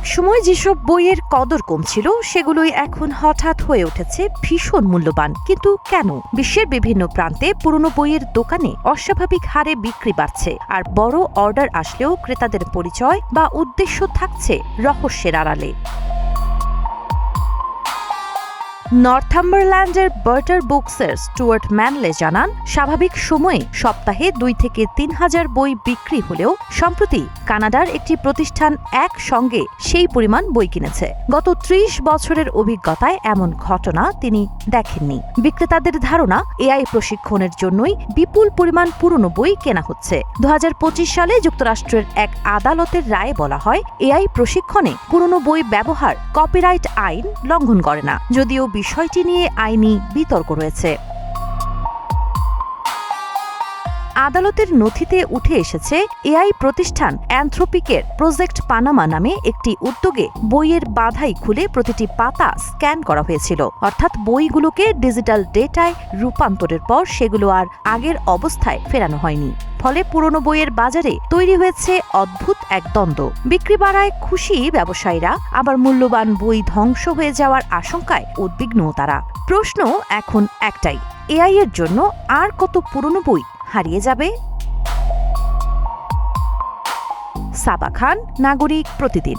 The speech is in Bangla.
একসময় যেসব বইয়ের কদর কমছিল সেগুলোই এখন হঠাৎ হয়ে উঠেছে ভীষণ মূল্যবান। কিন্তু কেন? বিশ্বের বিভিন্ন প্রান্তে পুরনো বইয়ের দোকানে অস্বাভাবিক হারে বিক্রি বাড়ছে, আর বড় অর্ডার আসলেও ক্রেতাদের পরিচয় বা উদ্দেশ্য থাকছে রহস্যের আড়ালে। নর্থাম্বারল্যান্ডের বার্টার বুকসের স্টুয়ার্ট ম্যানলে জানান, স্বাভাবিক সময়ে সপ্তাহে 2 থেকে 3,000 বই বিক্রি হলেও সম্প্রতি কানাডার একটি প্রতিষ্ঠান একসঙ্গে সেই পরিমাণ বই কিনেছে। গত 30 বছরের অভিজ্ঞতায় এমন ঘটনা তিনি দেখেননি। বিক্রেতাদের ধারণা, এআই প্রশিক্ষণের জন্যই বিপুল পরিমাণ পুরনো বই কেনা হচ্ছে। 2025 সালে যুক্তরাষ্ট্রের এক আদালতের রায়ে বলা হয়, এআই প্রশিক্ষণে পুরনো বই ব্যবহার কপিরাইট আইন লঙ্ঘন করে না, যদিও বিষয়টি নিয়ে আইনি বিতর্ক রয়েছে। আদালতের নথিতে উঠে এসেছে, এআই প্রতিষ্ঠান অ্যানথ্রোপিকের প্রজেক্ট পানামা নামে একটি উদ্যোগে বইয়ের বাধাই খুলে প্রতিটি পাতা স্ক্যান করা হয়েছিল। অর্থাৎ বইগুলোকে ডিজিটাল ডেটায় রূপান্তরের পর সেগুলো আর আগের অবস্থায় ফেরানো হয়নি। ফলে পুরনো বইয়ের বাজারে তৈরি হয়েছে অদ্ভুত এক দ্বন্দ্ব। বিক্রি বাড়ায় খুশি ব্যবসায়ীরা, আবার মূল্যবান বই ধ্বংস হয়ে যাওয়ার আশঙ্কায় উদ্বিগ্ন তারা। প্রশ্ন এখন একটাই, এআই এর জন্য আর কত পুরনো বই হারিয়ে যাবে? সাবা খান, নাগরিক প্রতিদিন।